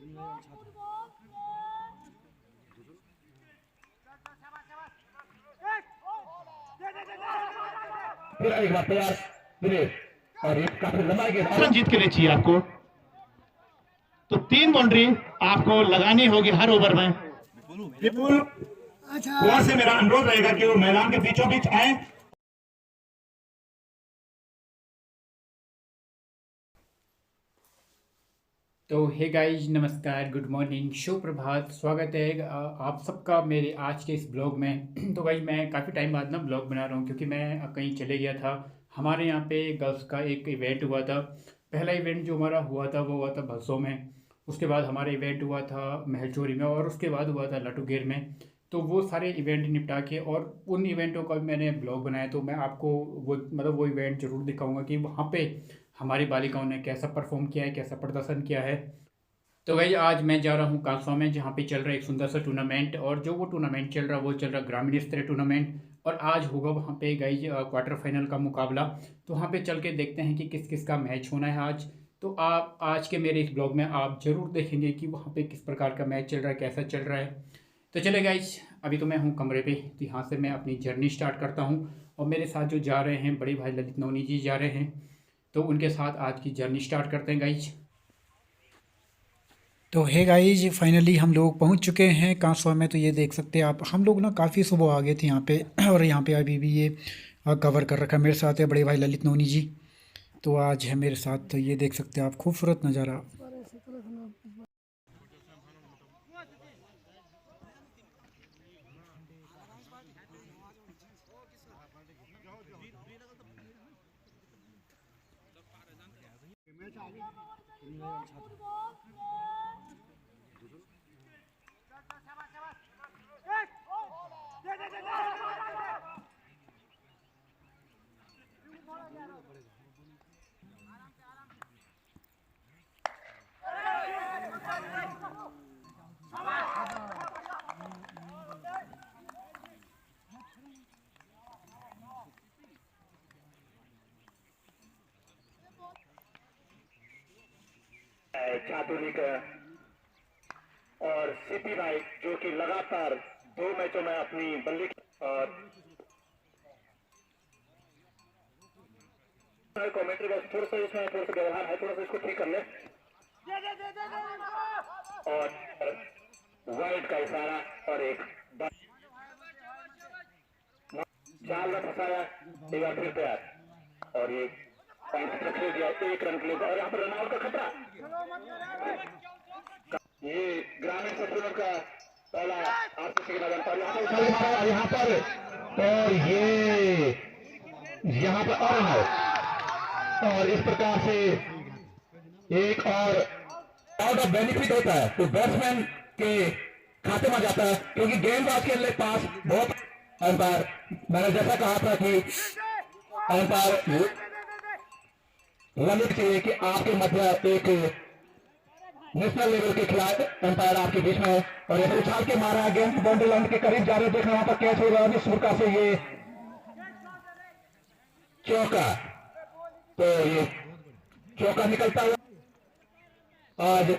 फिर एक बार तैयार दिनेश और ये काफी लंबाई के रन जीत के लिए चाहिए आपको, तो 3 बाउंड्री आपको लगानी होगी हर ओवर में। विपुल कुमार से मेरा अनुरोध रहेगा कि वो मैदान के बीचों बीच आए। तो हे गाइज, नमस्कार, गुड मॉर्निंग, सुप्रभात, स्वागत है आप सबका मेरे आज के इस ब्लॉग में। तो गाइज मैं काफ़ी टाइम बाद ना ब्लॉग बना रहा हूँ क्योंकि मैं कहीं चले गया था। हमारे यहाँ पे गर्ल्स का एक इवेंट हुआ था। पहला इवेंट जो हमारा हुआ था वो हुआ था भलसों में। उसके बाद हमारा इवेंट हुआ था महलचोरी में और उसके बाद हुआ था लाटूगेर में। तो वो सारे इवेंट निपटा के और उन इवेंटों का भी मैंने ब्लॉग बनाया। तो मैं आपको वो इवेंट ज़रूर दिखाऊंगा कि वहाँ पे हमारी बालिकाओं ने कैसा परफॉर्म किया है, कैसा प्रदर्शन किया है। तो भाई आज मैं जा रहा हूँ कालसा में, जहाँ पे चल रहा है एक सुंदर सा टूर्नामेंट। और जो वो टूर्नामेंट चल रहा है वो चल रहा है ग्रामीण स्तरीय टूर्नामेंट। और आज होगा वहाँ पे गाइज क्वार्टर फाइनल का मुकाबला। तो वहाँ पे चल के देखते हैं कि किस किस का मैच होना है आज। तो आप आज के मेरे इस ब्लॉग में आप ज़रूर देखेंगे कि वहाँ पे किस प्रकार का मैच चल रहा है, कैसा चल रहा है। तो चले गाइज, अभी तो मैं हूँ कमरे पे, तो यहाँ से मैं अपनी जर्नी स्टार्ट करता हूँ। और मेरे साथ जो जा रहे हैं बड़े भाई ललित नवनी जी जा रहे हैं, तो उनके साथ आज की जर्नी स्टार्ट करते हैं गाइज। तो हे गाइज, फाइनली हम लोग पहुंच चुके हैं कांसवा में। तो ये देख सकते हैं आप, हम लोग ना काफ़ी सुबह आ गए थे यहाँ पे और यहाँ पे अभी भी ये कवर कर रखा है। मेरे साथ है बड़े भाई ललित नवनी जी, तो आज है मेरे साथ। तो ये देख सकते हैं आप, खूबसूरत नज़ारा। चातुर्य और सीपी भाई जो कि लगातार 2 मैचों में अपनी बल्ली और कमेंट्री बस थोड़ा सा इसमें थोड़ा सा व्यवहार है, थोड़ा सा इसको ठीक कर ले। और वाइड का इशारा और एक जाल में फंसाया, एक बार फिर तैयार और ये पॉइंट रख दिया 1 रन के लिए। और यहाँ पर रनआउट का खतरा। ये ग्रामीण सत्रों का पहला आरसीसी का रन पर यहाँ पर और ये यहाँ पर और इस प्रकार से एक और आउट ऑफ बेनिफिट होता है तो बैट्समैन के खाते में जाता है, क्योंकि गेंदबाज के पास बहुत अंपायर, मैंने जैसा कहा था कि अंपायर लिमिट चाहिए कि आपके मध्य एक नेशनल लेवल के खिलाड़ी अंपायर आपके बीच में है। और ये उछाल के मारा गेंद बाउंड्री लाइन के करीब जा रहे, देखना वहां पर कैच हो रहा है सुरका से ये चौका। तो ये चौका निकलता हुआ आज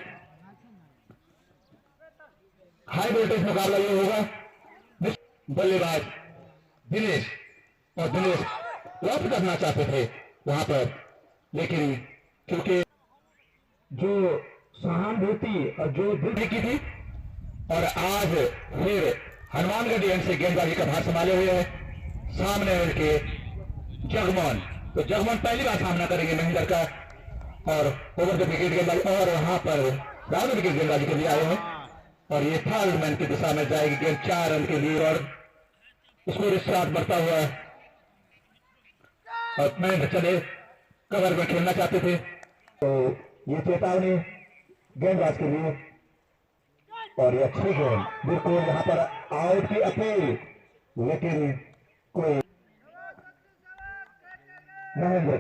हाई वोल्टेज मुकाबला ये होगा। बल्लेबाज दिनेश और दिनेश लॉक करना चाहते थे वहां पर, लेकिन क्योंकि जो सहानुभूति और जो दिल की थी और आज फिर हनुमानगढ़ एंड से गेंदबाजी का भार संभाले हुए है सामने उनके जगमोहन। तो जगमोहन पहली बार सामना करेंगे महेंद्र का और ओवर द विकेट गेंदबाजी, और वहां पर राउंड विकेट गेंदबाजी के लिए आए हैं और ये थर्ड मैन की दिशा में जाएगी गेंद 4 रन के लिए और स्कोर स्टार्ट बढ़ता हुआ है। और महेंद्र चले कवर में खेलना चाहते थे, तो ये चेतावनी गेंदबाज के लिए और ये अच्छी गेंद बिल्कुल यहाँ पर आउट की अपील, लेकिन कोई महेंद्र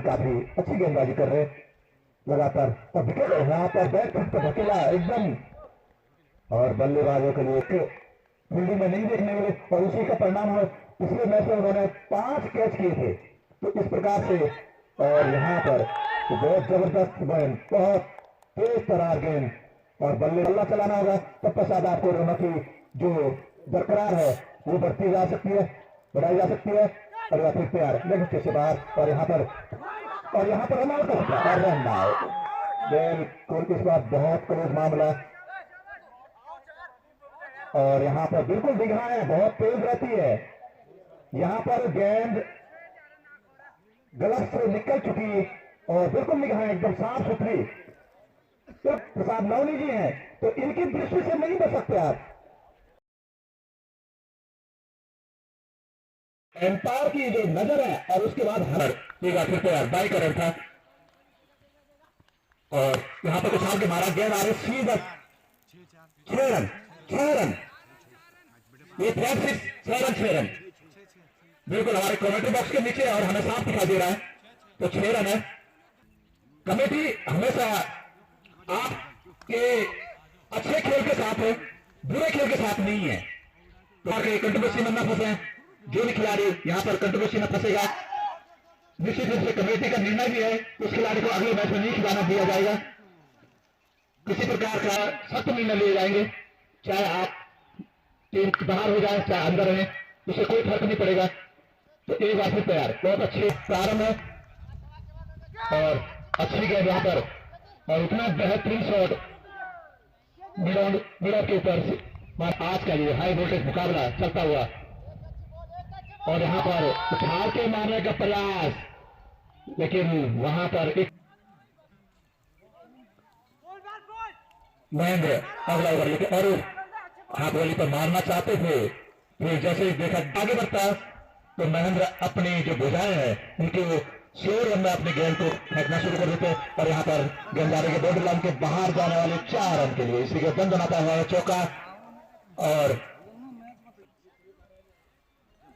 काफी अच्छी गेंदबाजी कर रहे लगातार और विकेट यहाँ पर बैट पर धकेला एकदम, और बल्लेबाजों के लिए फील्डिंग में नहीं देखने मिले और उसी का परिणाम हुआ। पिछले मैच में उन्होंने 5 कैच किए थे, तो इस प्रकार से और यहाँ पर तो बहुत जबरदस्त बहन, बहुत तेज तरार गेंद और बल्ला चलाना होगा, तब पश्चात आपको दोनों की जो बरकरार है वो बढ़ती जा सकती है, बढ़ाई जा सकती है। और वह फिर तैयार लेकिन से बाहर, और यहाँ पर रन आउट का रन आउट। बिल्कुल इस बार बहुत क्लोज मामला, और यहाँ पर बिल्कुल दिखाएं बहुत तेज रहती है। यहाँ पर गेंद गलत से निकल चुकी और बिल्कुल निगाहें एकदम साफ सुथरी। तो प्रसाद नवनी जी हैं तो इनकी दृष्टि से नहीं बच सकते आप। एम्पायर की जो नजर है और उसके बाद हर एक बार फिर तैयार बाई का रन था, और यहां पर उछाल के मारा, गेंद आ रही सीधा 6 रन 6 रन, ये 6 रन बिल्कुल हमारे कमेटी बॉक्स के नीचे और हमें साफ दिखाई दे रहा है। तो 6 रन है। कमेटी हमेशा आपके अच्छे खेल के साथ है, बुरे खेल के साथ नहीं है। तो कंट्रोवर्सी में न फंसे, जो भी खिलाड़ी यहां पर कंट्रोवर्सी में फंसेगा निश्चित रूप से कमेटी का निर्णय भी है उस खिलाड़ी को अगले मैच में नहीं खिलाना दिया जाएगा। किसी प्रकार का सख्त निर्णय लिए जाएंगे, चाहे आप टीम बाहर हो जाए चाहे अंदर रहे, उससे कोई फर्क नहीं पड़ेगा। तो एक बार फिर तैयार, बहुत अच्छे प्रारंभ है और अच्छी गेंद यहाँ पर, और इतना बेहतरीन शॉट मिड ऑफ के ऊपर। आज का ये हाई वोल्टेज मुकाबला चलता हुआ, और यहाँ पर उछाल के मारने का प्रयास, लेकिन वहां पर एक महेंद्र अगला ओवर लेके और हाथ वाली पर मारना चाहते थे, फिर जैसे ही देखा आगे बढ़ता तो महेंद्र अपनी जो भुजाएं हैं उनके शोर में अपनी गेंद को फेंकना शुरू कर देते, और यहाँ पर गेंदबाजी के बॉर्डर लाइन के बाहर जाने वाले 4 रन के लिए इसी के बंद बनाता हुआ है चौका, और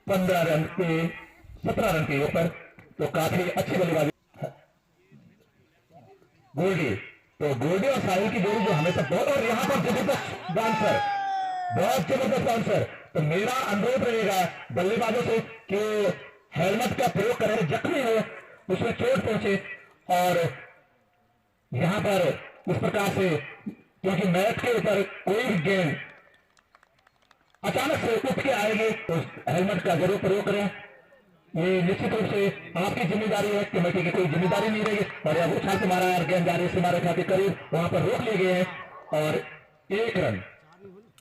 15 रन के 17 रन के ऊपर। तो काफी अच्छी बल्लेबाजी गोल्डी, तो गोल्डी और साहिल की जोड़ी जो हमेशा बहुत, और यहाँ पर जबरदस्त बाउंसर, बहुत जबरदस्त बाउंसर। तो मेरा अनुरोध रहेगा बल्लेबाजों से कि हेलमेट का प्रयोग करें, जख्मी हो उसमें चोट पहुंचे, और यहां पर इस प्रकार से क्योंकि मैच के ऊपर कोई भी गेंद अचानक से उठ के आएगी तो हेलमेट का जरूर प्रयोग करें। ये निश्चित रूप से आपकी जिम्मेदारी है, कमेटी की कोई जिम्मेदारी नहीं रहेगी। और अब उछाल के मारा और गेंद जा रही सीमा रेखा के करीब, वहां पर रोक लिए गए हैं और 1 रन।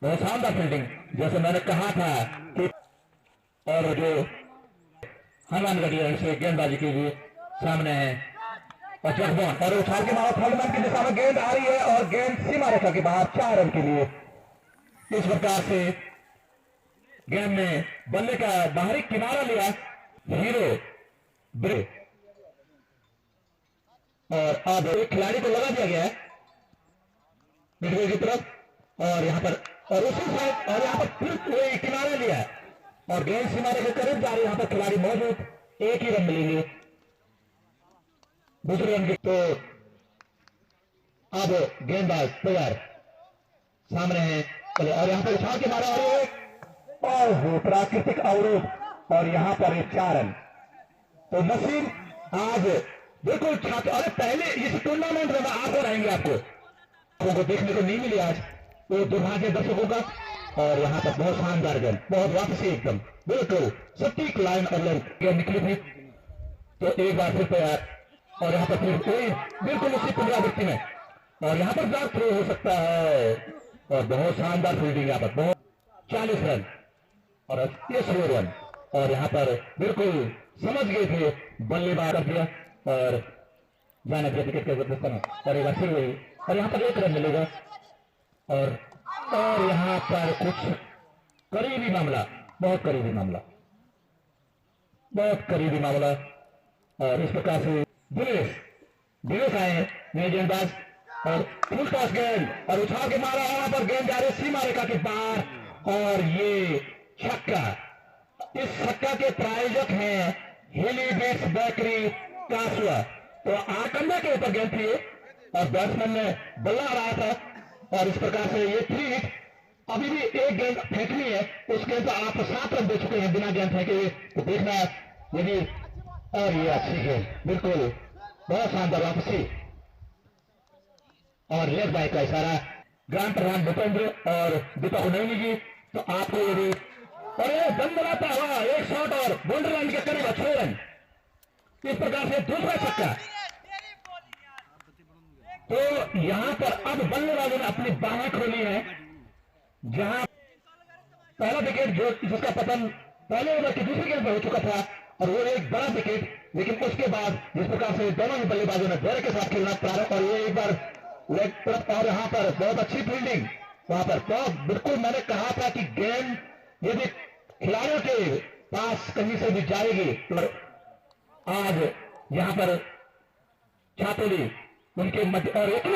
बहुत शानदार फील्डिंग, जैसे मैंने कहा था कि, और जो हनुमान गढ़ी से गेंदबाजी के लिए सामने है और जगबॉन, और उछाल के मारा थर्ड की दिशा में गेंद आ रही है और गेंद सीमा रेखा के बाहर 4 रन के लिए। इस प्रकार से गेंद में बल्ले का बाहरी किनारा लिया हीरो ब्रेक, और अब एक खिलाड़ी को लगा दिया गया है मिडवे की तरफ, और यहां पर और उसी साइड, और यहां पर फिर कोई किनारा लिया है और गेंद सीमा रेखा के करीब जा रही है। यहां पर खिलाड़ी मौजूद, 1 ही रन मिलेंगे दूसरे रन के। तो अब गेंदबाज तैयार सामने है, और यहां पर उछाल के मारा और प्राकृतिक अवरोध, और यहां पर 4 रन। तो नसीम आज बिल्कुल छात्र, अरे पहले इस टूर्नामेंट में आकर आएंगे आपको देखने को नहीं मिली आज, तो दुर्भाग्य दर्शकों का। और यहां पर बहुत शानदार गेंद, बहुत वापसी एकदम बिल्कुल सटीक लाइन और गेंद निकली थी। तो एक बार फिर तैयार, और यहां पर फिर कोई बिल्कुल उसी पुनरावृत्ति में, और यहां पर ड्रॉप थ्रो हो सकता है, और बहुत शानदार फील्डिंग यहाँ पर, बहुत 40 रन और 30 रन, और यहां पर बिल्कुल समझ गए थे बल्लेबाज कर दिया और जाने दिया विकेट के समय, और एक बार फिर वही, और यहां पर 1 रन मिलेगा। और यहां पर कुछ करीबी मामला, बहुत करीबी मामला, बहुत करीबी मामला, और इस प्रकार से दिनेश आए नए गेंदबाज, और फुल टॉस गेंद और उछाल के मारा, वहां पर गेंद जा रही सीमा रेखा के बाहर, और ये छक्का। इस छक्का के प्रायोजक हैं हिली बीट्स बेकरी कासुआ। तो आकंदा के ऊपर गेंद थी और बैट्समैन ने बल्ला रहा था, और इस प्रकार से ये 3 हिट। अभी भी एक गेंद फेंकनी है, उस गेंद पर आप 7 रन दे चुके हैं बिना गेंद फेंके हुए, तो देखना यदि, और ये अच्छी गेंद बिल्कुल बहुत शानदार वापसी, और लेग बाय का इशारा ग्राम प्रधान भूपेंद्र और दीपक उन्नयनी जी। तो आपको यदि और ये दम बनाता हुआ एक शॉट और बाउंड्री लाइन के करीब 6 रन, इस प्रकार से दूसरा छक्का। तो यहां पर अब बल्लेबाजों ने अपनी बाहें खोली है, जहां पहला विकेट जो जिसका पतन पहले ओवर की दूसरी गेंद पर हो चुका था और वो एक बड़ा विकेट, लेकिन उसके बाद जिस प्रकार से दोनों ही बल्लेबाजों ने धैर्य के साथ खेलना प्रारंभ और ये एक बार लेग तरफ और यहाँ पर बहुत अच्छी फील्डिंग वहां पर। तो बिल्कुल मैंने कहा था कि गेंद यदि खिलाड़ियों के पास कहीं से भी जाएगी तो आज यहां पर छातोली उनके मध्य और एक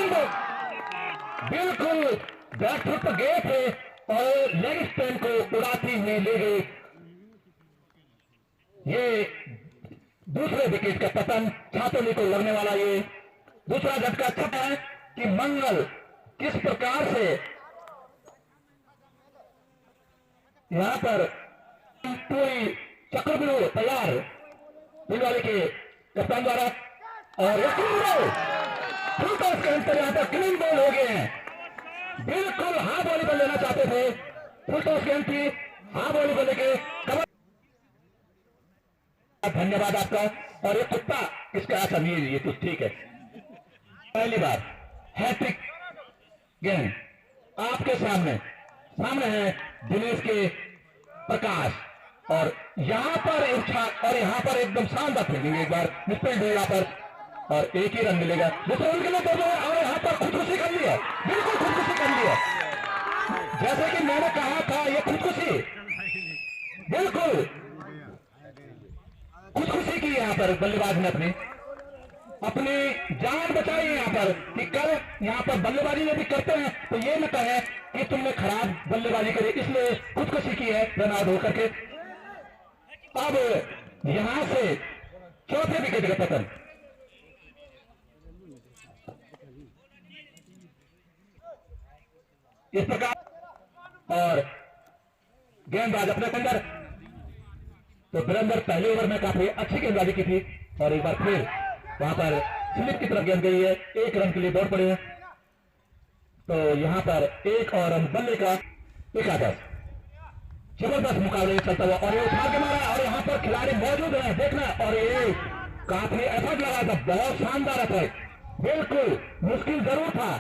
बिल्कुल बैकफुट पर गए थे और लेग स्टैंड को उड़ाती हुई ले गई। ये दूसरे विकेट का पतन छातोली को लगने वाला ये दूसरा झटका। छठा है कि मंगल किस प्रकार से यहां पर पूरी चक्रव्यूह तैयार दिलवाले के कप्तान द्वारा और उसके अंतर यहां पर क्लीन बॉल हो गए हैं। बिल्कुल हाफ वॉलीबॉल लेना चाहते थे, फुल टॉस गेंद थी, हाफ वॉलीबॉल लेके कवर। धन्यवाद आपका। और ये कुत्ता इसका ऐसा नहीं है, ये कुछ ठीक है। पहली बार हैट्रिक गेंद आपके सामने है दिनेश के प्रकाश और यहां पर और यहां पर एकदम शानदार फील्डिंग, एक बार मिसफील्ड हुई यहां पर और एक ही रन मिलेगा दूसरे रन के लिए दो और यहां पर खुदकुशी कर ली है, बिल्कुल खुदकुशी कर ली है। जैसे कि मैंने कहा था ये खुदकुशी बिल्कुल खुदकुशी की यहां पर बल्लेबाज ने अपनी जान बचाई है यहां पर कि कल यहां पर बल्लेबाजी यदि करते हैं तो ये न कहे कि तुमने खराब बल्लेबाजी करी, इसलिए खुदकुशी की है रन आउट होकर के। अब यहां से चौथे विकेट का पतन इस प्रकार और गेंदबाज अपने अंदर। तो वीरेंद्र पहले ओवर में काफी अच्छी गेंदबाजी की थी और एक बार फिर वहां पर स्लिप की तरफ गेंद गई है, 1 रन के लिए दौड़ पड़े हैं। तो यहां पर एक और रन बल्ले का एकादश। जबरदस्त मुकाबले चलता हुआ और ये उठा के मारा और यहां पर खिलाड़ी मौजूद है देखना और ये काफी एफर्ट लगा था, बहुत शानदार एफर्ट। बिल्कुल मुश्किल जरूर था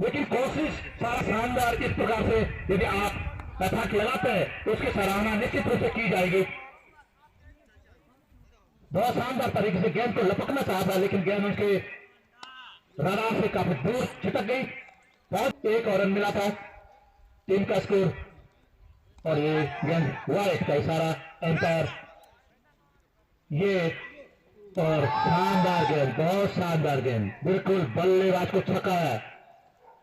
लेकिन कोशिश सारा शानदार। इस प्रकार से यदि आप एफर्ट लगाते हैं तो उसकी सराहना निश्चित रूप से की जाएगी। बहुत शानदार तरीके से गेंद को लपकना चाहता लेकिन गेंद उसके रडार से काफी दूर छिटक गई। बहुत एक और रन मिला था, टीम का स्कोर और ये गेंद वाइड का इशारा एंपायर। ये और शानदार गेंद, बहुत शानदार गेंद, बिल्कुल बल्लेबाज को छक्का है,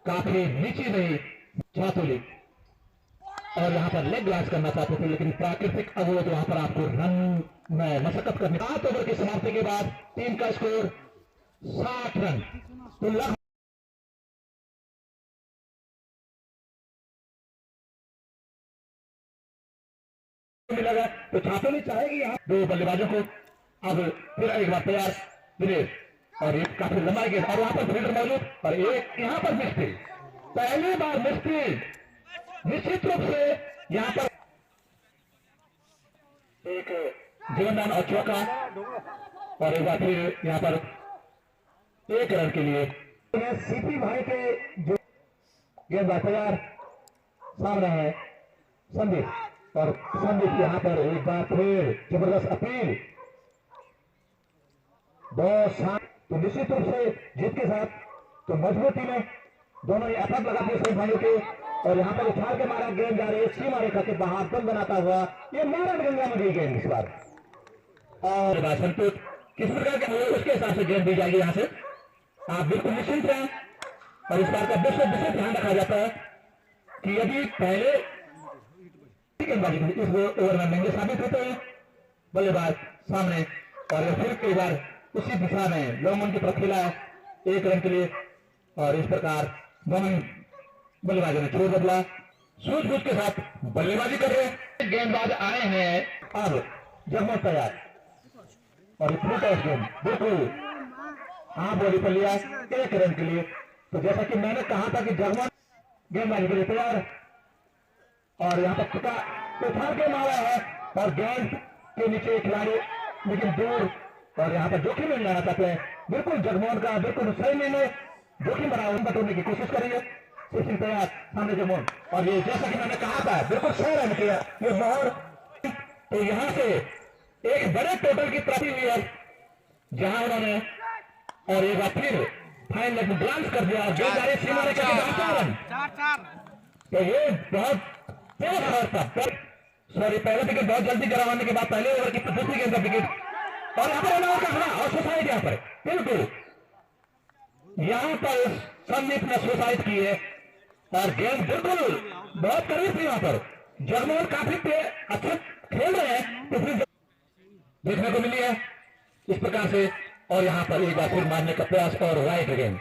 काफी नीचे नहीं छातोली और यहां पर लेग ग्लास करना चाहते थे लेकिन प्राकृतिक अवरोध वहां पर आपको रन में मशक्कत करनी। 7 ओवर की समाप्ति के बाद टीम का स्कोर 60 रन। तो लगभग मिलेगा तो छातोली चाहेगी यहां 2 बल्लेबाजों को। अब फिर एक बार तैयार दिनेश और एक काफी लंबा गेंद और वहां पर फील्डर मौजूद और एक यहां पर मिसफील्ड, पहली बार मिसफील्ड। निश्चित रूप से यहां पर एक जीवनदान और चौका और एक बार फिर यहां पर 1 रन के लिए सीपी भाई के जो गेंदबाज तैयार सामने है संदीप और संदीप यहां पर एक बार फिर जबरदस्त अपील। बहुत शान। तो निश्चित रूप से जीत के साथ तो मजबूती में दोनों ही एफर्ट लगाते हैं सभी भाइयों के और यहां पर उछाल के मारा गेंद जा रही है सीमा रेखा के बाहर बंद बनाता हुआ ये नारायण गंगा में गई गेंद इस बार और संतुष्ट किस प्रकार के उसके हिसाब से गेंद दी जाएगी। यहां से आप बिल्कुल निश्चिंत रहें और इस बार का विशेष ध्यान रखा जाता है कि यदि पहले गेंदबाजी इस ओवर में महंगे साबित होते हैं बल्लेबाज सामने और फिर कई बार उसी दिशा में लॉन्ग ऑन की तरफ खेला 1 रन के लिए और इस प्रकार दोनों बल्लेबाजों ने छोड़ बदला, सूझबूझ के साथ बल्लेबाजी कर रहे हैं। गेंदबाज आए हैं अब जगमग तैयार और गेंद बिल्कुल हाफ बॉडी पर लिया 1 रन के लिए। तो जैसा कि मैंने कहा था कि जगमन गेंदबाजी के लिए तैयार, और यहाँ पर खुदा उछाल के मारा है और गेंद के नीचे खिलाड़ी लेकिन दूर, और यहाँ पर जोखिम नहीं लेना चाहते हैं। बिल्कुल जगमोहन का बिल्कुल सही निर्णय, जोखिम बना बटोरने की कोशिश करेंगे। शिव तैयार, सामने जगमोहन, और ये जैसा कि मैंने कहा था बिल्कुल 6 रन किया ये मोहर। तो यहाँ से एक बड़े टोटल की प्राप्ति हुई है, जहां उन्होंने और एक बार फिर फाइनल में ग्लांस कर दिया, गेंदबाजी सीमा रेखा के 4 रन। तो ये बहुत तेज ओवर था। सॉरी, पहले विकेट बहुत जल्दी गिराने के बाद पहले ओवर की दूसरी गेंद का विकेट, और यहाँ पर रन आउट का खड़ा और सुसाइड, यहाँ पर बिल्कुल यहाँ पर संदीप ने सुसाइड की है, और गेंद बिल्कुल बहुत करीब थी। यहाँ पर जगमोहन काफी अच्छा खेल रहे हैं, तो फिर देखने को मिली है इस प्रकार से। और यहाँ पर एक बार फिर मारने का प्रयास, और वाइड गेंद,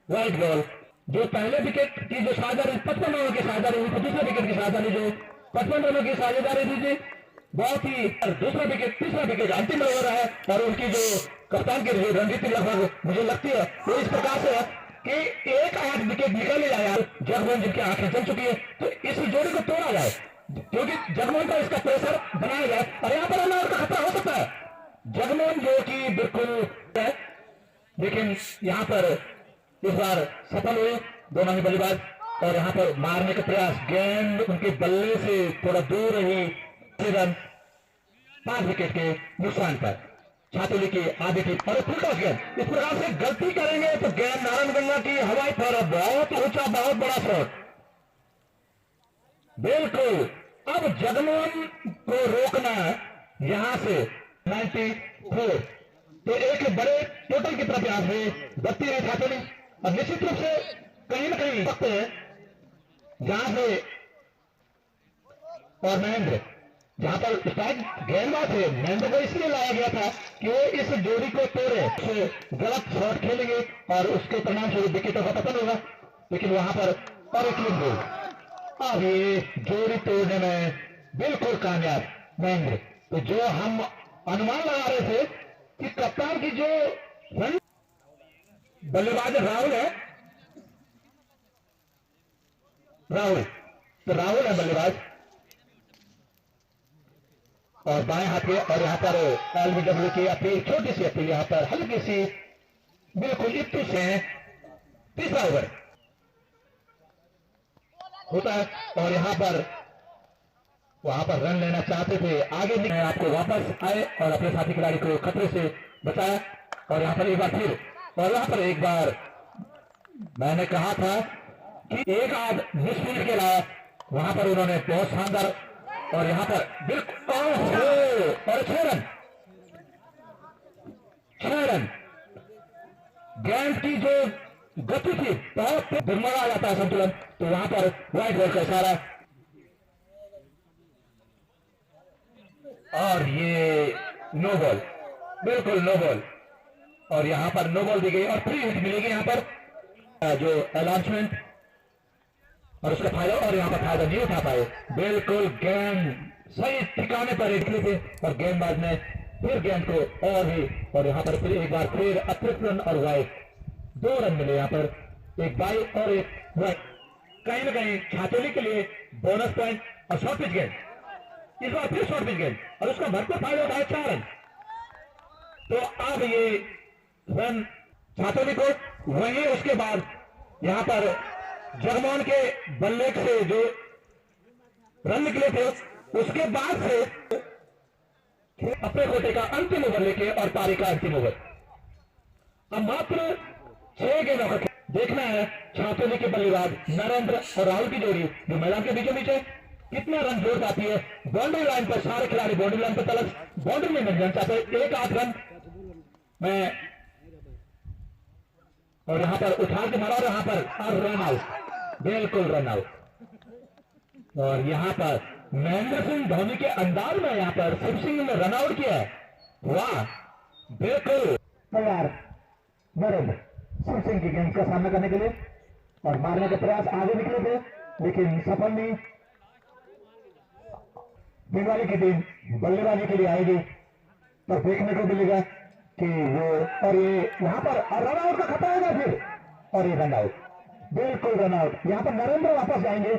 वाइड बॉल, जो पहले विकेट की जो साझेदारी 55 रनों की साझेदारी हुई, दूसरे विकेट की साझेदारी जो 55 रनों की साझेदारी दी थी, बहुत ही दूसरा विकेट तीसरा विकेट अंतिम ओवर है, और उनकी जो कप्तान की रणनीति लगभग मुझे लगती है वो इस प्रकार से है कि एक 8 विकेट निकल जाए, जगमोहन जिनकी आंखें चल चुकी है, तो इस जोड़ी को तोड़ा जाए, क्योंकि जगमोहन का इसका प्रेशर बनाया जाए, और यहाँ पर रन आउट का खतरा हो सकता है। जगमोहन जो कि बिल्कुल है, लेकिन यहाँ पर इस बार सफल हुए दोनों ही बल्लेबाज, और यहाँ पर मारने का प्रयास, गेंद उनके बल्ले से थोड़ा दूर रही, 6 रन 5 विकेट के नुकसान पर। छातुली की आधी थी और फुल टॉस गेंद, इस प्रकार से गलती करेंगे तो गेंद नारायणगंगा की हवाई पर, बहुत ऊंचा बहुत बड़ा शॉट, बिल्कुल। अब जगमोहन को रोकना यहाँ से 94, तो एक बड़े टोटल की तरफ यहाँ से बत्ती है छातुली, और निश्चित रूप से कहीं ना कहीं सकते हैं जहां से, और महेंद्र जहां पर स्ट्राइक गेंदबाज थे, महेंद्र को इसलिए लाया गया था कि वो इस जोड़ी को तोड़े, से गलत शॉट खेलेंगे और उसके परिणाम स्वरूप विकेटों का पतन होगा, लेकिन वहां पर और एक क्लीन बोल, अब ये जोड़ी तोड़ने में बिल्कुल कामयाब महेंद्र। तो जो हम अनुमान लगा रहे थे कि कप्तान की जो रन, बल्लेबाज राहुल है, राहुल, तो राहुल है बल्लेबाज, और बाएं हाथ के, और यहाँ पर एलबीडब्ल्यू की अपील, छोटी सी अपील यहाँ पर हल्की सी बिल्कुल इत्तू से तीसरा ओवर होता है, और यहाँ पर वहां पर रन लेना चाहते थे, आगे निकले, आपको वापस आए और अपने साथी खिलाड़ी को खतरे से बचाया, और यहाँ पर एक बार फिर, और यहाँ पर एक बार मैंने कहा था कि एक आध मिसफील्ड के अलावा वहां पर उन्होंने बहुत शानदार, और यहाँ पर बिल्कुल और 6 रन, 6 रन, गेंद की जो गति थी बहुत डगमगा जाता है संतुलन, तो वहां पर व्हाइट बॉल का इशारा, और ये नो बॉल, बिल्कुल नो बॉल, और यहाँ पर नो बॉल दी गई, और फ्री हिट मिलेगी यहाँ पर जो अनाउंसमेंट, और उसका फायदा, और यहाँ पर फायदा नहीं उठा पाए, बिल्कुल गेंद सही ठिकाने पर निकले थे, और गेंदबाज ने फिर गेंद को और भी, और यहाँ पर फिर एक बार फिर अतिरिक्त रन और वाइड, 2 रन मिले यहाँ पर, एक बाई और एक वाइड, कहीं ना कहीं छातुली के लिए बोनस पॉइंट, और शॉर्ट पिच गेंद, इस बार फिर शॉर्ट पिच गेंद, और उसका भरपूर फायदा उठाया 4 रन। तो अब ये रन छातुली को, वहीं उसके बाद यहाँ पर जगमोहन के बल्ले से जो रन निकले थे, उसके बाद से अपने कोटे का अंतिम ओवर लेके, और पारी का अंतिम ओवर, अब मात्र 6 गेंदों का देखना है छातुली के बल्लेबाज नरेंद्र और राहुल की जोड़ी जो मैदान के बीचों बीच है, कितना रन जोड़ पाती है। बाउंड्री लाइन पर सारे खिलाड़ी बाउंड्री लाइन पर तलक, बाउंड्री में नहीं चाहते, 1-8 रन में, और यहां पर उठा के मारा, और यहां पर रन आउट, बिल्कुल रन आउट, और यहां पर महेंद्र सिंह धोनी के अंदाज में यहाँ पर शिव सिंह ने रन आउट किया है, वाह, बिल्कुल तैयार नरेंद्र शिव सिंह की गेंद का सामना करने के लिए, और मारने का प्रयास, आगे निकले थे लेकिन सफल नहीं। बंगाली की टीम बल्लेबाजी के लिए आएगी, तो देखने को मिलेगा कि वो, और ये यहाँ पर रन आउट का खतरा होगा फिर, और ये रन आउट, बिल्कुल रन आउट। यहाँ पर नरेंद्र वापस जाएंगे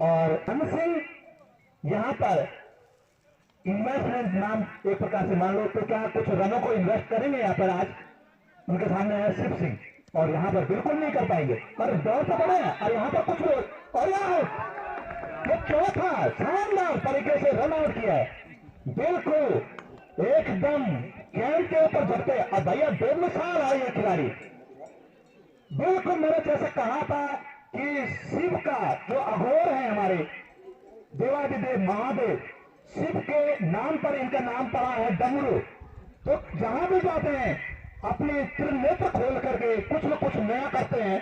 और हम सिंह यहाँ पर इन्वेस्टमेंट नाम एक प्रकार से मान लो तो क्या कुछ रनों को इन्वेस्ट करेंगे यहाँ पर आज। उनके सामने है शिव सिंह और यहाँ पर बिल्कुल नहीं कर पाएंगे पर दौड़ तो बड़े हैं और यहाँ पर कुछ लोग और यहाँ वो चौथा शानदार तरीके से रन आउट किया है। बिल्कुल एकदम गेंद के ऊपर झपटे और भैया बेमिसाल है ये खिलाड़ी। बिल्कुल मैंने जैसे कहा था कि शिव का जो अघोर है हमारे देवादिदेव महादेव शिव के नाम पर इनका नाम पड़ा है डमरू। तो जहां भी जाते हैं अपने त्रिनेत्र खोल करके कुछ न कुछ नया करते हैं।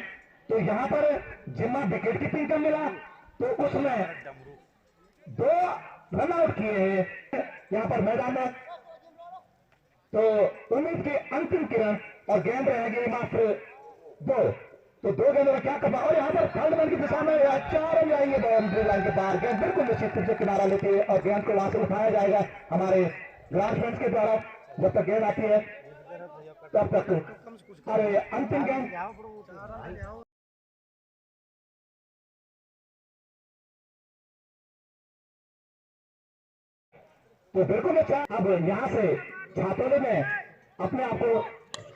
तो यहाँ पर जिम्मा विकेट कीपिंग का मिला तो उसमें 2 रन आउट किए हैं यहाँ पर मैदान में। तो उम्मीद की अंतिम किरण और गेंद रहेगी मात्र 2। तो 2 गेंदों में क्या करना और यहाँ पर थर्ड मैन की दिशा में 4 रन जाएंगे बाउंड्री लाइन के बाहर। गेंद बिल्कुल निश्चित रूप से किनारा लेती है और गेंद को वहां से उठाया जाएगा हमारे ग्रासमैन के द्वारा। जब तक गेंद आती है तब तक अरे अंतिम गेंद तो बिल्कुल अच्छा। अब यहाँ से छात्रों में अपने आप को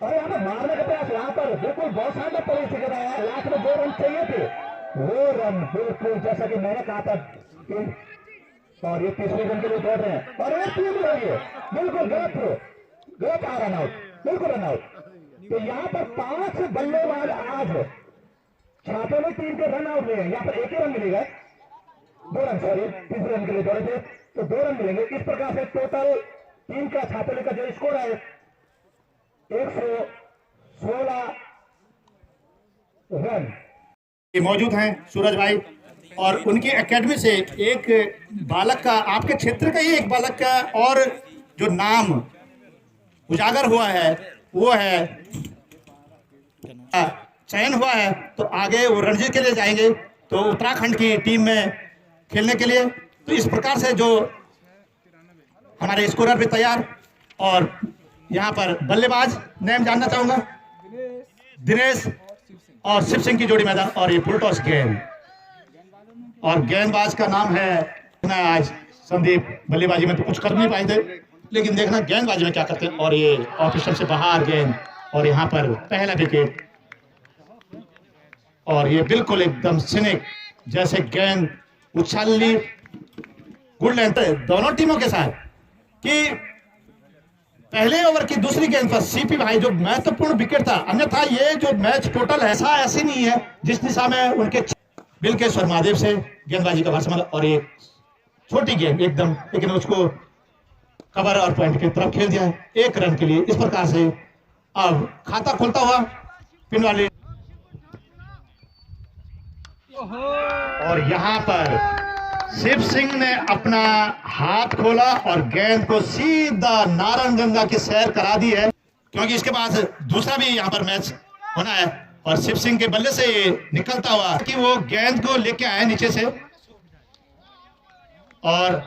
और यहाँ पर मारने का प्रयास यहाँ पर बिल्कुल बहुत शानदार तरीके से कराया है। लास्ट में 2 रन चाहिए थे वो रन बिल्कुल जैसा कि मैंने कहा था और ये तीसरे रन के लिए दौड़ रहे हैं और एक टीम रही है बिल्कुल गलत रन आउट बिल्कुल रन आउट। तो यहाँ पर 5 बल्लेबाज आज छात्रों में टीम के रन आउट हुए हैं। यहाँ पर एक ही रन मिलेगा 2 रन सॉरी तीसरे रन के लिए दौड़े थे तो 2 रन मिलेंगे। इस प्रकार से टोटल टीम का छात्रों का जो स्कोर है 116 रन मौजूद हैं सूरज भाई और उनकी एकेडमी से एक बालक का आपके क्षेत्र का ही एक बालक का और जो नाम उजागर हुआ है वो है चयन हुआ है। तो आगे वो रणजी के लिए जाएंगे तो उत्तराखंड की टीम में खेलने के लिए। तो इस प्रकार से जो हमारे स्कोरर भी तैयार और यहाँ पर बल्लेबाज नेम जानना चाहूंगा दिनेश और शिव सिंह की जोड़ी मैदान और ये फुल टॉस गेंद और गेंदबाज का नाम है आज संदीप। बल्लेबाजी में तो कुछ कर नहीं पाए थे लेकिन देखना गेंदबाजी में क्या करते हैं और ये ऑफिशियल से बाहर गेंद और यहाँ पर पहला विकेट और ये बिल्कुल एकदम सिनिक जैसे गेंद उछाल ली। गुड लेंथ दोनों टीमों के साथ कि पहले ओवर की दूसरी गेंद पर सीपी भाई जो महत्वपूर्ण विकेट था। अन्यथा ये जो मैच टोटल ऐसी नहीं है जिस दिशा में उनके बिल्केश्वर महादेव से गेंदबाजी का भाषण और एक छोटी गेंद एकदम लेकिन उसको कवर और पॉइंट की तरफ खेल दिया है 1 रन के लिए। इस प्रकार से अब खाता खोलता हुआ पिन वाली और यहाँ पर शिव सिंह ने अपना हाथ खोला और गेंद को सीधा नारायणगंगा की सैर करा दी है क्योंकि इसके बाद दूसरा भी यहाँ पर मैच होना है और शिव सिंह के बल्ले से निकलता हुआ कि वो गेंद को लेके आए नीचे से और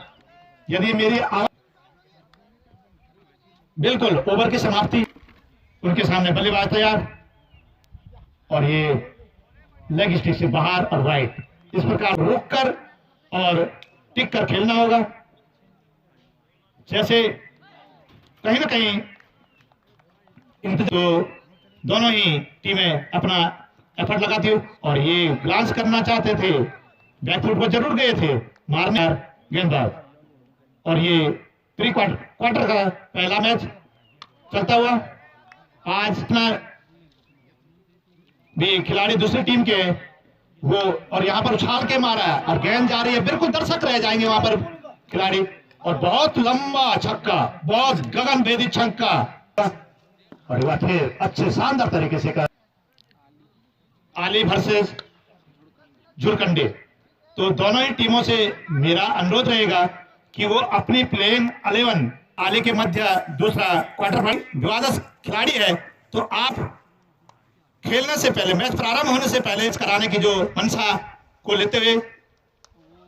यदि मेरी बिल्कुल ओवर की समाप्ति उनके सामने बल्लेबाज तैयार और ये लेग स्टिक से बाहर और राइट इस प्रकार रोक कर और टिक कर खेलना होगा। जैसे कहीं ना कहीं तो दोनों ही टीमें अपना एफर्ट लगाती हो और ये ग्लांस करना चाहते थे बैकफुट पर जरूर गए थे मारने गेंदबाज और ये प्री क्वार्टर का पहला मैच चलता हुआ आज अपना भी खिलाड़ी दूसरी टीम के वो और यहाँ पर उछाल के मारा है और गेंद जा रही है बिल्कुल दर्शक रह जाएंगे वहां पर खिलाड़ी और बहुत लंबा छक्का बहुत गगनभेदी छक्का और वह फिर अच्छे शानदार तरीके से कर आली वर्सेस जुरकंडे। तो दोनों ही टीमों से मेरा अनुरोध रहेगा कि वो अपनी प्लेइंग 11 आली के मध्य दूसरा क्वार्टर फाइनल 12 खिलाड़ी है तो आप खेलने से पहले मैच प्रारंभ होने से पहले इस कराने की जो मंशा को लेते हुए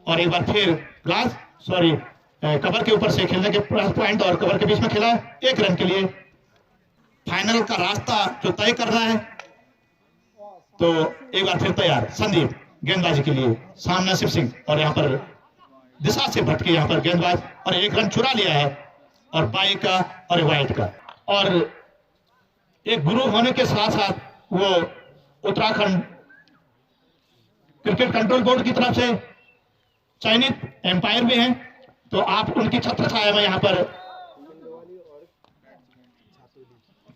और एक बार फिर ग्लास कवर के ऊपर से खेलने के पॉइंट और कवर के बीच में खेला 1 रन के लिए फाइनल का रास्ता जो तय करना है तो एक बार फिर तैयार संदीप गेंदबाजी के लिए, सामने शिव सिंह और यहाँ पर दिशा से भटके यहाँ पर गेंदबाज और एक रन चुरा लिया है, और बाई का और वाइट का। और एक गुरु होने के साथ साथ वो उत्तराखंड क्रिकेट कंट्रोल बोर्ड की तरफ से चयनित एम्पायर भी हैं, तो आप उनकी छत्र छाया में यहाँ पर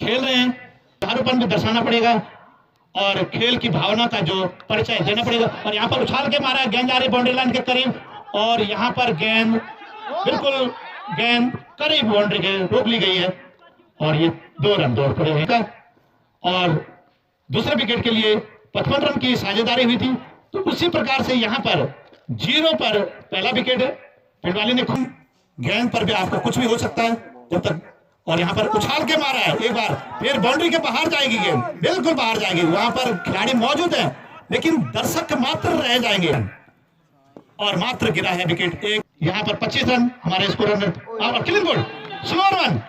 खेल रहे हैं। चारोपन भी दर्शाना पड़ेगा और खेल की भावना का जो परिचय देना पड़ेगा। और यहाँ पर उछाल के मारा, गेंद जा रही बाउंड्री लाइन के करीब, और यहाँ पर गेंद बिल्कुल करीब बाउंड्री के रोक ली गई है, और ये 2 रन दौड़ पड़े हैं। और दूसरे विकेट के लिए 55 रन की साझेदारी हुई थी। तो उसी प्रकार से यहाँ पर 0 पर पहला विकेट पिंडवाली ने गेंद पर भी आपको कुछ भी हो सकता है जब तक। और यहाँ पर उछाल के मारा है, एक बार फिर बाउंड्री के बाहर जाएगी गेंद, बिल्कुल बाहर जाएगी। वहां पर खिलाड़ी मौजूद हैं लेकिन दर्शक मात्र रह जाएंगे, और मात्र गिरा है विकेट एक। यहाँ पर 25 रन हमारे स्कोरर ने, और क्लीन बोल्ड, स्लो रन।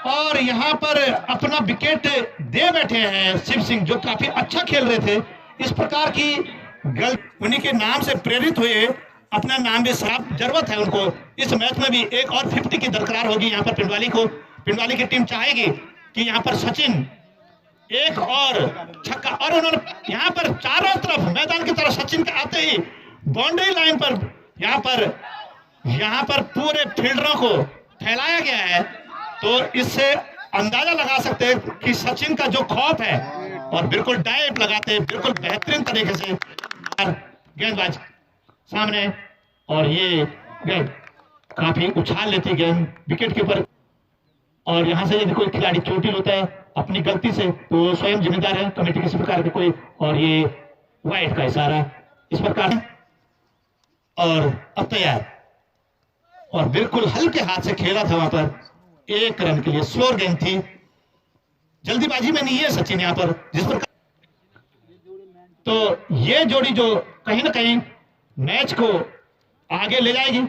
और यहाँ पर अपना विकेट दे बैठे हैं शिव सिंह, जो काफी अच्छा खेल रहे थे। इस प्रकार की गलती उन्हीं के नाम से प्रेरित हुए, अपना नाम भी साफ जरूरत है उनको। इस मैच में भी एक और 50 की दरकार होगी यहाँ पर पिंडवाली को। पिंडवाली की टीम चाहेगी कि यहाँ पर सचिन एक और छक्का, और उन्होंने यहाँ पर चारों तरफ मैदान की तरफ सचिन के आते ही बाउंड्री लाइन पर यहाँ पर पूरे फील्डरों को फैलाया गया है। तो इससे अंदाजा लगा सकते हैं कि सचिन का जो खौफ है, और बिल्कुल डाइव लगाते हैं बिल्कुल बेहतरीन तरीके से। गेंदबाज सामने, और ये गेंद काफी उछाल लेती गेंद विकेट के ऊपर। और यहां से यदि कोई खिलाड़ी चोटिल होता है अपनी गलती से, तो स्वयं जिम्मेदार है, कमेटी किसी प्रकार के कोई। और ये वाइट का इशारा इस प्रकार, और अब तैयार, और बिल्कुल हल्के हाथ से खेला था वहां पर। 1 रन के लिए स्लोर गेंद थी, जल्दीबाजी में नहीं है सचिन यहाँ पर जिस प्रकार। तो ये जोड़ी जो कहीं ना कहीं मैच को आगे ले जाएगी।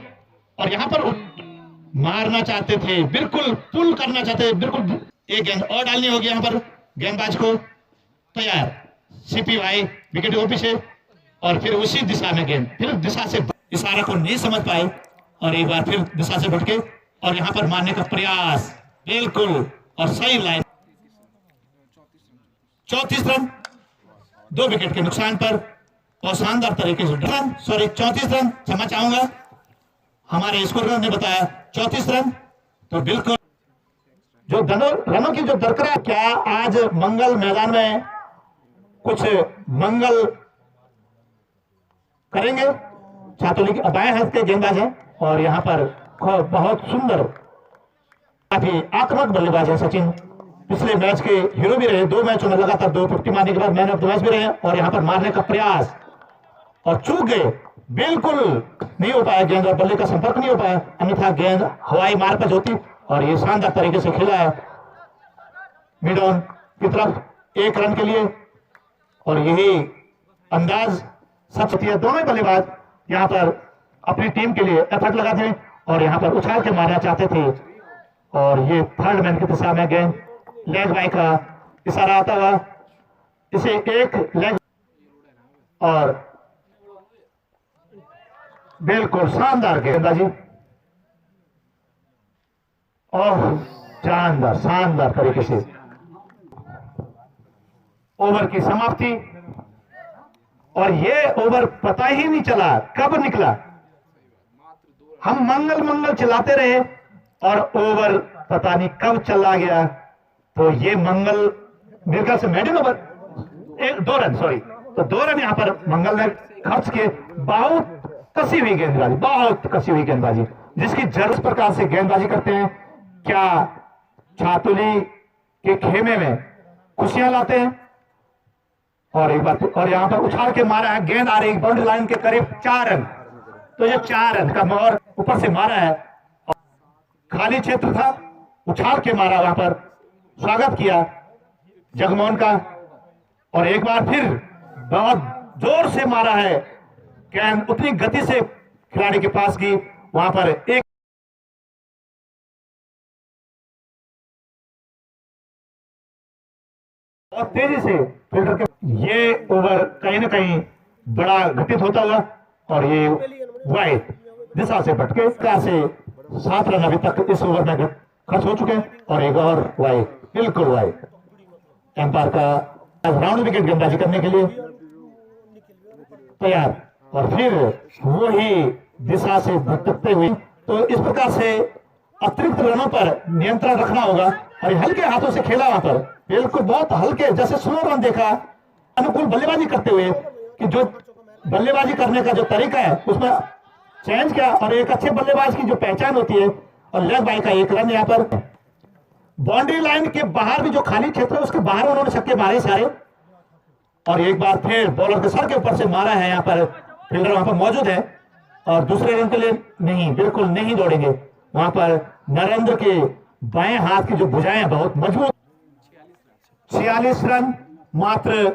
और यहाँ पर मारना चाहते थे, बिल्कुल पुल करना चाहते थे, बिल्कुल एक गेंद और डालनी होगी यहाँ पर गेंदबाज को। तैयार सीपी भाई विकेट के पीछे, और फिर उसी दिशा में गेंद, फिर दिशा से इशारा को नहीं समझ पाए, और एक बार फिर दिशा से भटके, और यहाँ पर मारने का प्रयास बिल्कुल, और सही लाइन। 34 रन 2 विकेट के नुकसान पर, और शानदार तरीके से 34 रन, क्षमा चाहूंगा, हमारे स्कोरर ने बताया 34 रन। तो बिल्कुल जो रनों की जो दरकार, क्या आज मंगल मैदान में कुछ मंगल करेंगे? छातोली के बाएं हाथ के गेंदबाज है, और यहाँ पर बहुत सुंदर काफी आक्रामक बल्लेबाज है सचिन। पिछले मैच के हीरो भी रहे, 2 मैचों में लगातार 2 50 मारने के बाद मैन ऑफ द मैच भी रहे। और यहाँ पर मारने का प्रयास, और चूक गए, बिल्कुल नहीं हो पाया गेंद, और बल्ले का संपर्क नहीं हो पाया, अन्यथा गेंद हवाई मार पर होती। और ये शानदार तरीके से खेला है मिड ऑन की तरफ 1 रन के लिए, और यही अंदाज सच होती है। दोनों बल्लेबाज यहाँ पर अपनी टीम के लिए एफर्ट लगाते हैं, और यहाँ पर उछाल के मारना चाहते थे। और ये थर्ड मैन की दिशा में गेंद, लेग बाई का इशारा आता हुआ, इसे एक लेग, और बिल्कुल शानदार गेंदबाजी, और शानदार तरीके से ओवर की समाप्ति। और ये ओवर पता ही नहीं चला कब निकला, हम मंगल चलाते रहे, और ओवर पता नहीं कब चला गया। तो ये मंगल मेरे ख्याल से मेडल ओवर 2 रन, सॉरी, तो 2 रन यहाँ पर मंगल ने खर्च किए। बहुत कसी हुई गेंदबाजी, जिसकी जरूरत प्रकार से गेंदबाजी करते हैं। क्या छातुली के खेमे में खुशियां लाते हैं। और एक बार, और यहाँ पर उछाल के मारा है, गेंद आ रही बाउंड्री लाइन के करीब, 4 रन। तो ये 4 रन का मोहर ऊपर से मारा है, खाली क्षेत्र था, उछाल के मारा, वहां पर स्वागत किया जगमोहन का। और एक बार फिर बहुत जोर से मारा है, गेंद उतनी गति से खिलाड़ी के पास की, वहां पर एक और तेजी से फील्डर के ये ओवर कहीं ना कहीं बड़ा घटित होता हुआ और ये वाइड दिशा से भटके से 7 रन अभी तक इस ओवर में खर्च हो चुके हैं और एक और वाइड, बिल्कुल वाइड। एम्पायर का राउंड विकेट गेंदबाजी करने के लिए तैयार और फिर वही दिशा से भटकते हुए, तो इस प्रकार से अतिरिक्त रनों पर नियंत्रण रखना होगा और हल्के हाथों से खेला वहां पर, बिल्कुल बहुत हल्के, जैसे स्लो रन देखा अनुकूल बल्लेबाजी करते हुए कि जो बल्लेबाजी करने का जो तरीका है उसमें चेंज किया और एक अच्छे बल्लेबाज की जो पहचान होती है और लेग बाई का 1 रन यहाँ पर बाउंड्री लाइन के बाहर भी जो खाली क्षेत्र है उसके बाहर उन्होंने छक्के मारे सारे और एक बार फिर बॉलर के सर के ऊपर से मारा है। यहाँ पर फील्डर वहां पर मौजूद है और दूसरे रन के लिए नहीं, बिल्कुल नहीं दौड़ेंगे। वहां पर नरेंद्र के बाएं हाथ की जो भुजाएं बहुत मजबूत। 46 रन, मात्र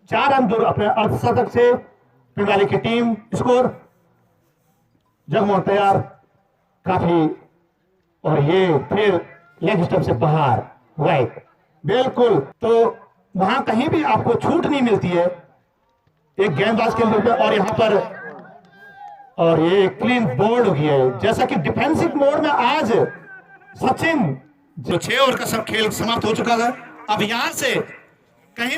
4 रन दूर अपने अर्धशतक से पिंडवाली की टीम। स्कोर जगमोहन तैयार काफी और ये फिर लेग स्टंप से बाहर वाइड, बिल्कुल। तो वहां कहीं भी आपको छूट नहीं मिलती है एक गेंदबाज के लिए और यहां पर और ये क्लीन बोल्ड हो गया है। जैसा कि डिफेंसिव मोड में आज सचिन जो 6 ओवर का सब खेल समाप्त हो चुका था, अब यहां से कहीं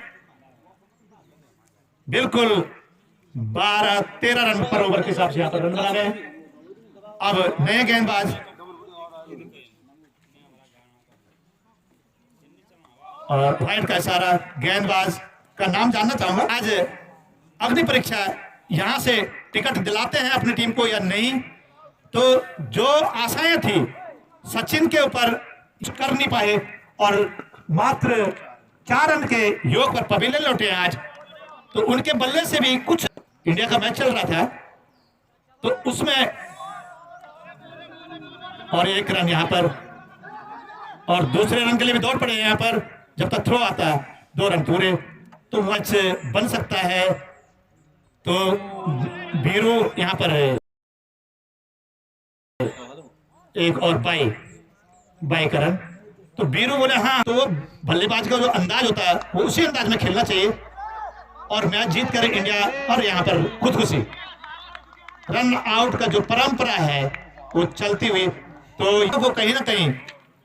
बिल्कुल 12-13 रन पर ओवर के हिसाब से यहां पर रन बना रहे हैं। अब नए गेंदबाज और पॉइंट का इशारा, गेंदबाज का नाम जानना चाहूंगा। आज अग्नि परीक्षा यहां से टिकट दिलाते हैं अपनी टीम को या नहीं, तो जो आशाएं थी सचिन के ऊपर कर नहीं पाए और मात्र 4 रन के योग पर पवेलियन लौटे आज, तो उनके बल्ले से भी कुछ इंडिया का मैच चल रहा था तो उसमें और 1 रन यहां पर और दूसरे रन के लिए भी दौड़ पड़े यहां पर। जब तक थ्रो आता है 2 रन पूरे तो मैच बन सकता है। तो बीरू यहां पर है एक और बाई का रन, तो बीरू बोले हाँ, तो बल्लेबाज का जो अंदाज होता है वो उसी अंदाज में खेलना चाहिए और मैच जीत कर इंडिया। और यहां पर खुदकुशी रन आउट का जो परंपरा है वो चलती हुई, तो वो कहीं ना कहीं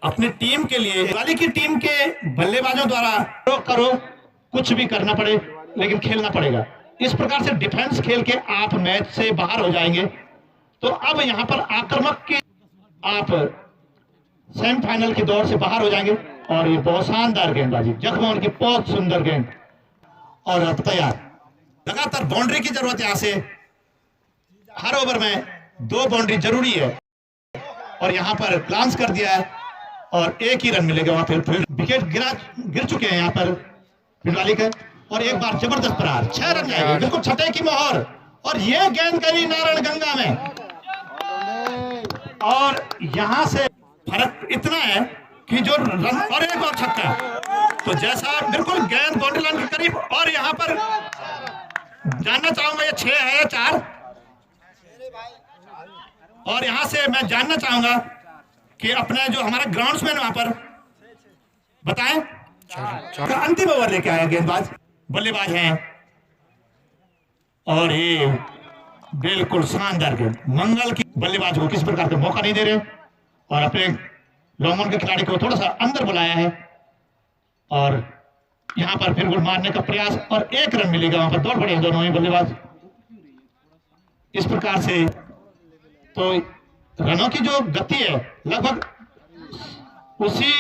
अपनी टीम के लिए वाली की टीम के बल्लेबाजों द्वारा करो कुछ भी करना पड़े लेकिन खेलना पड़ेगा। इस प्रकार से डिफेंस खेल के आप मैच से बाहर हो जाएंगे। तो अब यहां पर आक्रामक के आप सेमीफाइनल की दौड़ से बाहर हो जाएंगे और ये बहुत शानदार गेंदबाजी, जगमोहन की बहुत सुंदर गेंद और अब तैयार। लगातार बाउंड्री की जरूरत है, यहां से हर ओवर में 2 बाउंड्री जरूरी है और यहां पर ग्लांस कर दिया है और 1 ही रन मिलेगा। वहां फिर विकेट गिर चुके हैं यहां पर पिंडवाली के और एक बार जबरदस्त प्रहार, 6 रन जाएंगे, बिल्कुल छठे की मोहर और ये गेंद करी नारायण गंगा में। और यहां से फर्क इतना है कि जो रन और एक और छक्का, तो जैसा बिल्कुल गेंद बाउंड्री लाइन के करीब और यहां पर जानना चाहूंगा ये 6 है या 4 और यहां से मैं जानना चाहूंगा कि अपना जो हमारा ग्राउंड्समैन वहां पर बताएं अंतिम ओवर लेके आया गेंदबाज बल्लेबाज हैं और ये बिल्कुल शानदार गेंद। मंगल की बल्लेबाज को किस प्रकार का मौका नहीं दे रहे और अपने लॉन्ग के खिलाड़ी को थोड़ा सा अंदर बुलाया है और यहां पर फिर गोल मारने का प्रयास और 1 रन मिलेगा। वहां पर दौड़ पड़े दोनों ही बल्लेबाज। इस प्रकार से तो रनों की जो गति है लगभग उसी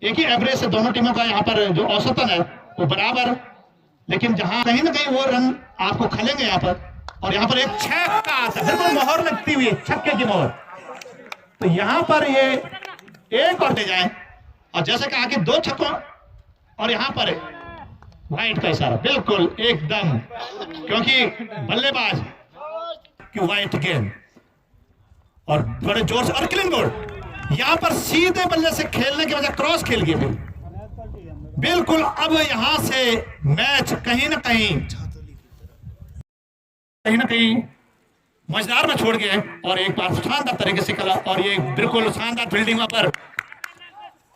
एक ही एवरेज से दोनों टीमों का यहां पर जो औसतन है वो बराबर, लेकिन जहां कहीं ना कहीं वो रन आपको खलेंगे यहां पर और यहां पर एक छक्का आता है, बिल्कुल मोहर लगती हुई छक्के की मोहर। तो यहां पर ये एक और दे जाए और जैसे कहा कि 2 छक्कों और यहां पर वाइड का इशारा, बिल्कुल एकदम, क्योंकि बल्लेबाज की वाइड गेंद और बड़े जोर से और क्लीन बोल्ड यहां पर सीधे बल्ले से खेलने की वजह क्रॉस खेल गए बिल्कुल। अब यहां से मैच कहीं ना कहीं मजेदार में छोड़ गए और एक बार शानदार तरीके से खेला और ये बिल्कुल शानदार फील्डिंग वहां पर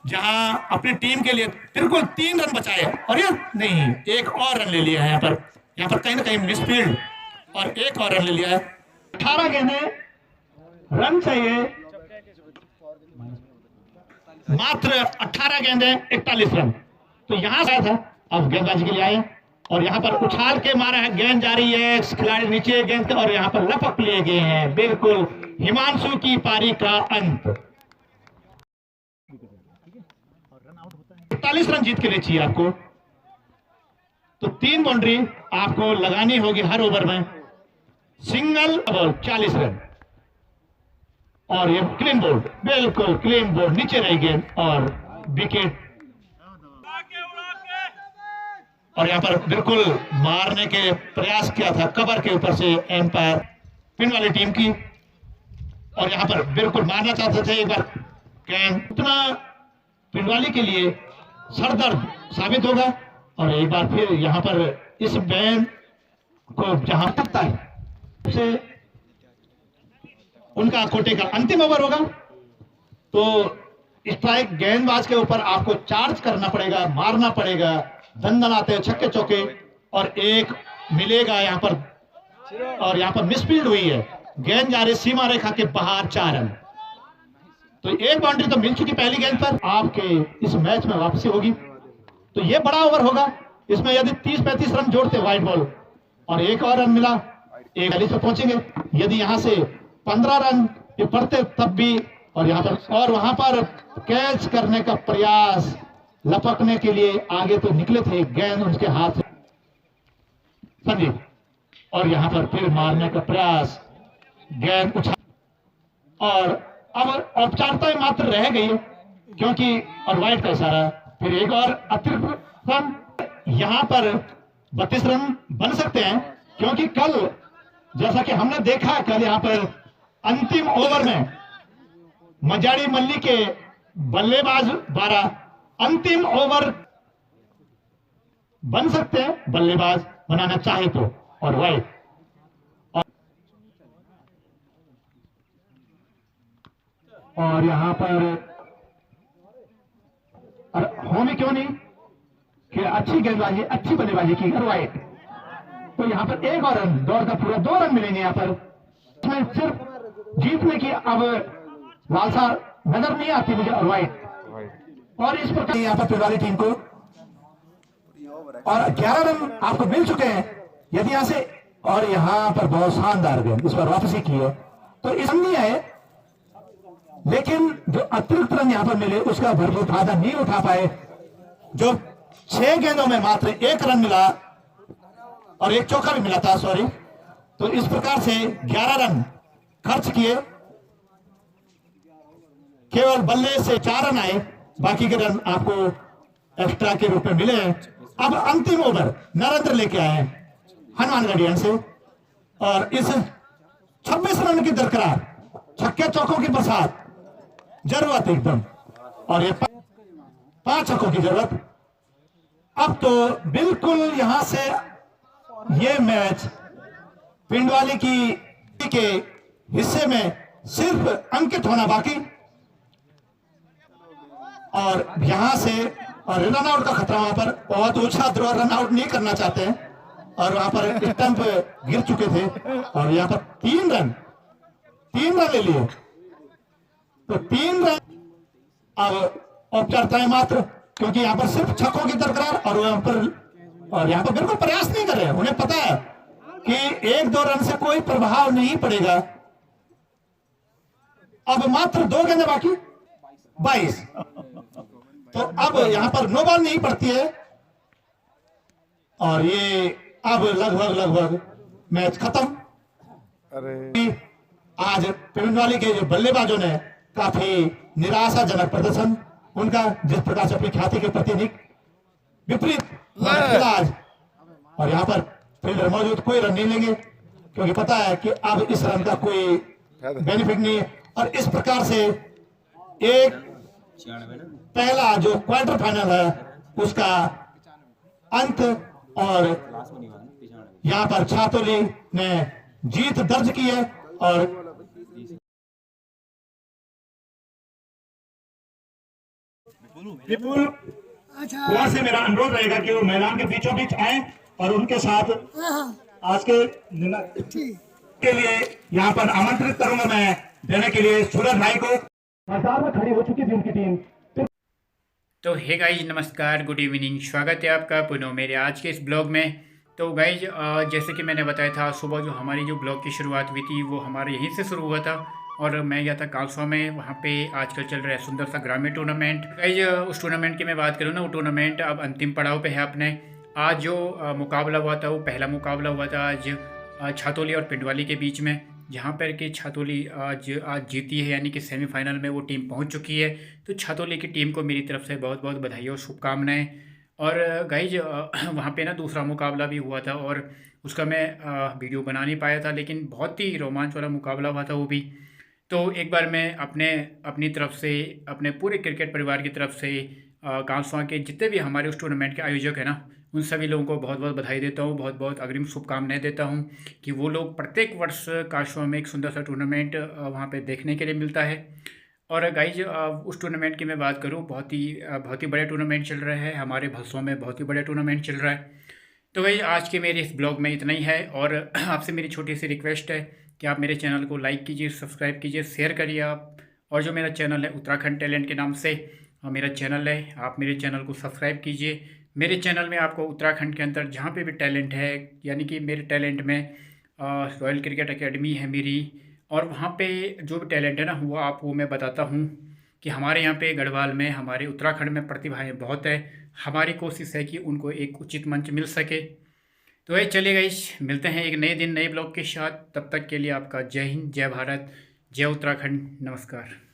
जहां अपनी टीम के लिए बिल्कुल 3 रन बचाए और ये नहीं, एक और रन ले लिया है यहाँ पर कहीं ना कहीं मिसफील्ड और एक और रन ले लिया है। 18 गेंदें, रन चाहिए मात्र 18 गेंदें 41 रन। तो यहां से था, अब गेंदबाजी के लिए आए और यहाँ पर उछाल के मारा है, गेंद जा रही है, खिलाड़ी नीचे गेंद के और यहाँ पर लपक लिए गए हैं। बिल्कुल हिमांशु की पारी का अंत। 41 रन जीत के लिए चाहिए आपको, तो 3 बाउंड्री आपको लगानी होगी हर ओवर में। सिंगल बॉल 40 रन और ये क्लीन बोल्ड, बिल्कुल क्लीन बोल्ड, नीचे रही गेंद और विकेट। और यहां पर बिल्कुल मारने के प्रयास किया था कवर के ऊपर से एम्पायर पिन वाली टीम की, और यहां पर बिल्कुल मारना चाहते थे एक बार गेंद। इतना पिंडवाली के लिए सरदर्द साबित होगा और एक बार फिर यहां पर इस बैन को जहां तकता है उसे उनका कोटे का अंतिम ओवर होगा, तो स्ट्राइक गेंदबाज के ऊपर आपको चार्ज करना पड़ेगा, मारना पड़ेगा, दंदन आते हैं छक्के चौके और एक मिलेगा यहां पर, और यहां पर मिसफील्ड हुई है, गेंद जा रही सीमा रेखा के बाहर 4 रन। तो एक बाउंड्री तो मिल चुकी पहली गेंद पर, आपके इस मैच में वापसी होगी, तो ये बड़ा ओवर होगा। इसमें यदि 30-35 रन जोड़ते व्हाइट बॉल और एक और रन मिला, 41 पे पहुंचेंगे। यदि यहां से 15 रन ये पड़ते तब भी, और यहां पर और वहां पर कैच करने का प्रयास, लपकने के लिए आगे तो निकले थे, गेंद उनके हाथ से संदीप, और यहां पर फिर मारने का प्रयास, गेंद उछाल, और अब औपचारिकताएं मात्र रह गई है क्योंकि, और वाइट का इशारा, फिर एक और अतिरिक्त रन, यहां पर 32 रन बन सकते हैं क्योंकि कल जैसा कि हमने देखा, कल यहां पर अंतिम ओवर में मजाड़ी मल्ली के बल्लेबाज 12 अंतिम ओवर बन सकते हैं, बल्लेबाज बनाना चाहे तो, और वाइट और यहां पर होमी क्यों नहीं कि अच्छी गेंदबाजी, अच्छी बल्लेबाजी की और वाइट, तो यहां पर एक और रन, दौड़ का पूरा 2 रन मिलेंगे यहां पर। इसमें सिर्फ जीतने की अब लालसा नजर नहीं आती मुझे, और वाइट, और इस प्रकार यहां पर पिलवाली टीम को और 11 रन आपको मिल चुके हैं यदि यहां से, और यहां पर बहुत शानदार गेंद इस पर वापसी की है, तो इस नहीं आए, लेकिन जो अतिरिक्त रन यहां पर मिले उसका भरपूर फायदा नहीं उठा पाए। जो 6 गेंदों में मात्र 1 रन मिला और 1 चौका भी मिला था, सॉरी, तो इस प्रकार से 11 रन खर्च किए, केवल बल्ले से 4 रन आए, बाकी के रन आपको एक्स्ट्रा के रूप में मिले हैं। अब अंतिम ओवर नरेंद्र लेके आए हैं हनुमानगढ़ से, और इस 26 रन की दरकरार, छक्के चौकों की बरसात जरूरत एकदम, और ये 5 छक्कों की जरूरत। अब तो बिल्कुल यहां से ये मैच पिंडवाली की के हिस्से में सिर्फ अंकित होना बाकी, और यहां से और रन आउट का खतरा, वहां पर बहुत ऊंचा द्रो रन आउट नहीं करना चाहते हैं, और वहां पर स्टंप गिर चुके थे, और यहां पर 3 रन ले लिए, तो 3 रन अब औपचारिकताएं मात्र, क्योंकि यहां पर सिर्फ छक्कों की दरकार, और यहां पर बिल्कुल प्रयास नहीं कर रहे हैं, उन्हें पता है कि 1-2 रन से कोई प्रभाव नहीं पड़ेगा। अब मात्र 2 गेंदें बाकी, 22, तो अब यहां पर नो बॉल नहीं पड़ती है, और ये अब लगभग मैच खत्म। आज पिंडवाली के जो बल्लेबाजों ने काफी निराशाजनक प्रदर्शन उनका, जिस प्रकार से अपनी ख्याति के प्रति विपरीत इलाज, और यहां पर फील्डर मौजूद, कोई रन नहीं लेंगे क्योंकि पता है कि अब इस रन का कोई बेनिफिट नहीं है, और इस प्रकार से एक पहला जो क्वार्टर फाइनल है उसका अंत, और यहां पर छातोली ने जीत दर्ज की है, और विपुल कुमार से मेरा अनुरोध रहेगा कि वो मैदान के बीचों बीच आए और उनके साथ आज के के लिए यहाँ पर आमंत्रित करूंगा मैं देने के लिए सूरज भाई को। मैदान में खड़ी हो चुकी थी उनकी टीम। तो हे गाइज नमस्कार, गुड इवनिंग, स्वागत है आपका पुनः मेरे आज के इस ब्लॉग में। तो गाइज जैसे कि मैंने बताया था, सुबह जो हमारी जो ब्लॉग की शुरुआत हुई थी वो हमारे यहीं से शुरू हुआ था और मैं गया था कालसवा में। वहाँ पे आजकल चल रहा है सुंदर सा ग्रामीण टूर्नामेंट। गाइज उस टूर्नामेंट की मैं बात करूँ ना, वो टूर्नामेंट अब अंतिम पड़ाव पे है अपने। आज जो मुकाबला हुआ था वो पहला मुकाबला हुआ था आज छातोली और पिंडवाली के बीच में, जहाँ पर कि छातोली आज जीती है, यानी कि सेमीफाइनल में वो टीम पहुँच चुकी है। तो छातोली की टीम को मेरी तरफ से बहुत बहुत बधाई और शुभकामनाएँ। और गाइज वहाँ पे ना दूसरा मुकाबला भी हुआ था और उसका मैं वीडियो बना नहीं पाया था, लेकिन बहुत ही रोमांच वाला मुकाबला हुआ था वो भी। तो एक बार मैं अपनी तरफ से, अपने पूरे क्रिकेट परिवार की तरफ से कालसवा के जितने भी हमारे उस टूर्नामेंट के आयोजक हैं ना, उन सभी लोगों को बहुत बहुत बधाई देता हूँ, बहुत बहुत अग्रिम शुभकामनाएं देता हूँ कि वो लोग प्रत्येक वर्ष कालसवा में एक सुंदर सा टूर्नामेंट वहाँ पे देखने के लिए मिलता है। और गाइज उस टूर्नामेंट की मैं बात करूँ, बहुत ही बड़ा टूर्नामेंट चल रहा है हमारे भलसवा में, बहुत ही बड़ा टूर्नामेंट चल रहा है। तो गाइज आज के मेरे इस ब्लॉग में इतना ही है और आपसे मेरी छोटी सी रिक्वेस्ट है कि आप मेरे चैनल को लाइक कीजिए, सब्सक्राइब कीजिए, शेयर करिए आप। और जो मेरा चैनल है उत्तराखंड टैलेंट के नाम से मेरा चैनल है, आप मेरे चैनल को सब्सक्राइब कीजिए। मेरे चैनल में आपको उत्तराखंड के अंदर जहाँ पे भी टैलेंट है, यानी कि मेरे टैलेंट में रॉयल क्रिकेट एकेडमी है मेरी, और वहाँ पे जो भी टैलेंट है ना वो मैं बताता हूँ कि हमारे यहाँ पे गढ़वाल में, हमारे उत्तराखंड में प्रतिभाएं बहुत है। हमारी कोशिश है कि उनको एक उचित मंच मिल सके। तो ये चलिए गाइस, मिलते हैं एक नए दिन नए ब्लॉग के साथ। तब तक के लिए आपका जय हिंद, जय भारत, जय उत्तराखंड, नमस्कार।